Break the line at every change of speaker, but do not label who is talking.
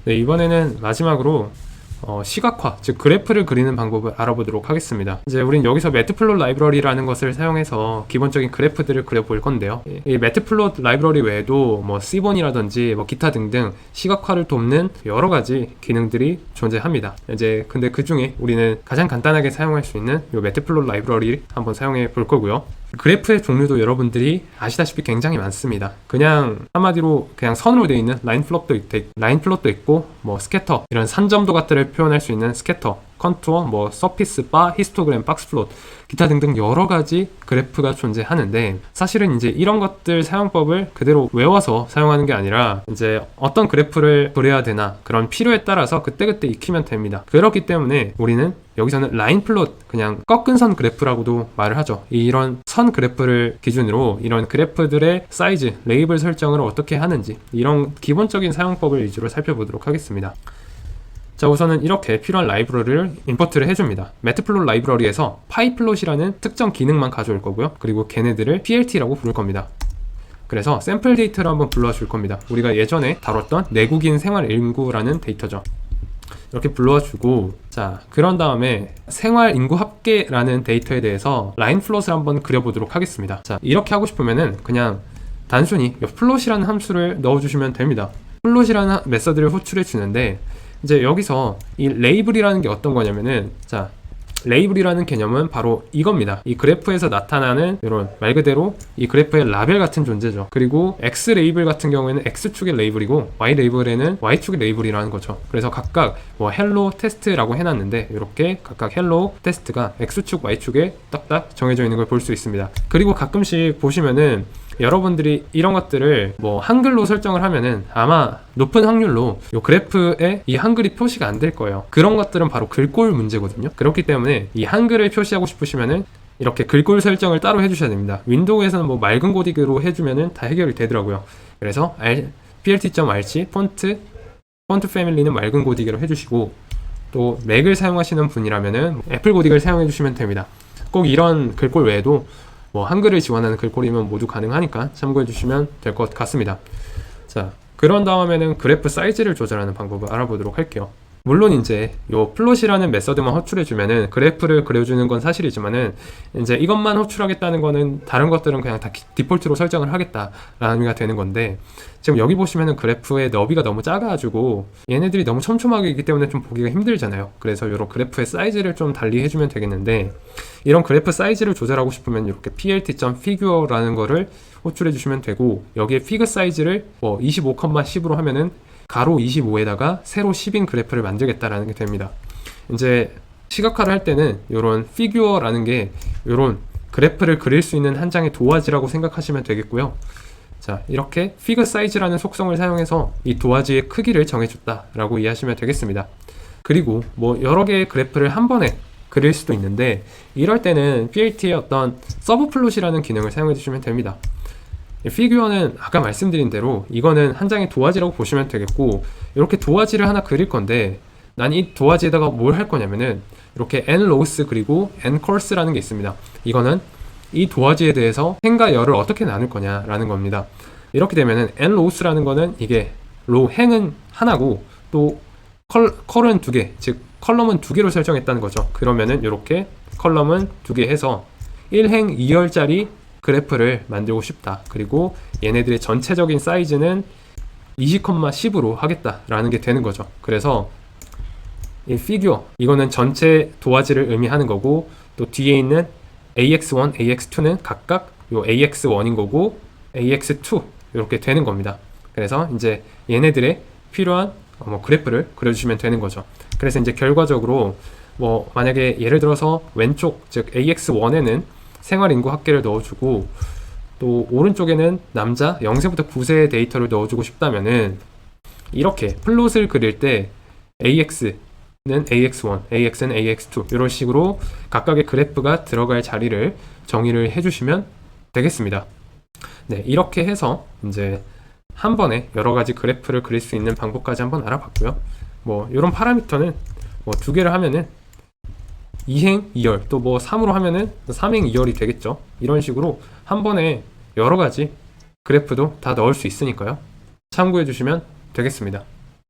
네, 이번에는 마지막으로 시각화, 즉 그래프를 그리는 방법을 알아보도록 하겠습니다. 이제 우린 여기서 매트플롯 라이브러리라는 것을 사용해서 기본적인 그래프들을 그려볼 건데요. 이 매트플롯 라이브러리 외에도 뭐 시본이라든지 뭐 기타 등등 시각화를 돕는 여러 가지 기능들이 존재합니다. 이제 근데 그 중에 우리는 가장 간단하게 사용할 수 있는 이 매트플롯 라이브러리 한번 사용해 볼 거고요. 그래프의 종류도 여러분들이 아시다시피 굉장히 많습니다. 그냥 한마디로 그냥 선으로 되어 있는 라인 플롯도 있고 뭐 스캐터, 이런 산점도 같들을 표현할 수 있는 스캐터, 컨투어, 뭐 서피스, 바, 히스토그램, 박스 플롯, 기타 등등 여러 가지 그래프가 존재하는데, 사실은 이제 이런 것들 사용법을 그대로 외워서 사용하는 게 아니라 이제 어떤 그래프를 그려야 되나 그런 필요에 따라서 그때그때 익히면 됩니다. 그렇기 때문에 우리는 여기서는 라인 플롯, 그냥 꺾은 선 그래프라고도 말을 하죠. 이런 선 그래프를 기준으로 이런 그래프들의 사이즈, 레이블 설정을 어떻게 하는지, 이런 기본적인 사용법을 위주로 살펴보도록 하겠습니다. 자, 우선은 이렇게 필요한 라이브러리를 임포트를 해줍니다. 매트플롯 라이브러리에서 파이플롯이라는 특정 기능만 가져올 거고요. 그리고 걔네들을 PLT라고 부를 겁니다. 그래서 샘플 데이터를 한번 불러와 줄 겁니다. 우리가 예전에 다뤘던 내국인 생활 인구라는 데이터죠. 이렇게 불러와 주고, 자, 그런 다음에 생활 인구 합계라는 데이터에 대해서 라인 플롯을 한번 그려보도록 하겠습니다. 자, 이렇게 하고 싶으면은 그냥 단순히 플롯이라는 함수를 넣어주시면 됩니다. 플롯이라는 메서드를 호출해 주는데, 이제 여기서 이 레이블이라는 게 어떤 거냐면은, 자, 레이블이라는 개념은 바로 이겁니다. 이 그래프에서 나타나는 이런 말 그대로 이 그래프의 라벨 같은 존재죠. 그리고 X 레이블 같은 경우에는 X축의 레이블이고 Y 레이블에는 Y축의 레이블이라는 거죠. 그래서 각각 뭐 헬로 테스트라고 해놨는데, 이렇게 각각 헬로 테스트가 X축, Y축에 딱딱 정해져 있는 걸 볼 수 있습니다. 그리고 가끔씩 보시면은 여러분들이 이런 것들을 뭐 한글로 설정을 하면은 아마 높은 확률로 이 그래프에 이 한글이 표시가 안 될 거예요. 그런 것들은 바로 글꼴 문제거든요. 그렇기 때문에 이 한글을 표시하고 싶으시면은 이렇게 글꼴 설정을 따로 해주셔야 됩니다. 윈도우에서는 뭐 맑은 고딕으로 해주면은 다 해결이 되더라고요. 그래서 plt.rc 폰트 패밀리는 맑은 고딕으로 해주시고, 또 맥을 사용하시는 분이라면은 애플 고딕을 사용해 주시면 됩니다. 꼭 이런 글꼴 외에도 뭐 한글을 지원하는 글꼴이면 모두 가능하니까 참고해 주시면 될 것 같습니다. 자, 그런 다음에는 그래프 사이즈를 조절하는 방법을 알아보도록 할게요. 물론 이제 요 플롯이라는 메서드만 호출해 주면은 그래프를 그려주는 건 사실이지만은, 이제 이것만 호출하겠다는 거는 다른 것들은 그냥 다 디폴트로 설정을 하겠다라는 의미가 되는 건데, 지금 여기 보시면은 그래프의 너비가 너무 작아가지고 얘네들이 너무 촘촘하게 있기 때문에 좀 보기가 힘들잖아요. 그래서 이런 그래프의 사이즈를 좀 달리 해주면 되겠는데, 이런 그래프 사이즈를 조절하고 싶으면 이렇게 plt.figure라는 거를 호출해 주시면 되고, 여기에 피그 사이즈를 뭐 25,10으로 하면은 가로 25에다가 세로 10인 그래프를 만들겠다라는 게 됩니다. 이제 시각화를 할 때는 이런 피규어라는 게 이런 그래프를 그릴 수 있는 한 장의 도화지라고 생각하시면 되겠고요. 자, 이렇게 피그 사이즈라는 속성을 사용해서 이 도화지의 크기를 정해줬다라고 이해하시면 되겠습니다. 그리고 뭐 여러 개의 그래프를 한 번에 그릴 수도 있는데, 이럴 때는 PLT의 어떤 서브 플롯이라는 기능을 사용해 주시면 됩니다. 피규어는 아까 말씀드린 대로 이거는 한 장의 도화지라고 보시면 되겠고, 이렇게 도화지를 하나 그릴 건데, 난 이 도화지에다가 뭘 할 거냐면은 이렇게 n로우스 그리고 n컬스라는 게 있습니다. 이거는 이 도화지에 대해서 행과 열을 어떻게 나눌 거냐라는 겁니다. 이렇게 되면은 n로우스라는 거는 이게 행은 하나고 또 컬은 두 개, 즉 컬럼은 두 개로 설정했다는 거죠. 그러면은 이렇게 컬럼은 두 개 해서 1행 2열짜리 그래프를 만들고 싶다. 그리고 얘네들의 전체적인 사이즈는 20,10으로 하겠다라는 게 되는 거죠. 그래서 이 피규어, 이거는 전체 도화지를 의미하는 거고, 또 뒤에 있는 AX1, AX2는 각각 요 AX1인 거고 AX2 이렇게 되는 겁니다. 그래서 이제 얘네들의 필요한 그래프를 그려주시면 되는 거죠. 그래서 이제 결과적으로 뭐 만약에 예를 들어서 왼쪽, 즉 AX1에는 생활인구 합계를 넣어주고, 또 오른쪽에는 남자 0세부터 9세의 데이터를 넣어주고 싶다면은 이렇게 플롯을 그릴 때 AX는 AX1, AX는 AX2 이런 식으로 각각의 그래프가 들어갈 자리를 정의를 해주시면 되겠습니다. 네, 이렇게 해서 이제 한 번에 여러 가지 그래프를 그릴 수 있는 방법까지 한번 알아봤고요. 뭐 이런 파라미터는 뭐 두 개를 하면은 2행 2열, 또 뭐 3으로 하면은 3행 2열이 되겠죠. 이런 식으로 한 번에 여러 가지 그래프도 다 넣을 수 있으니까요. 참고해 주시면 되겠습니다.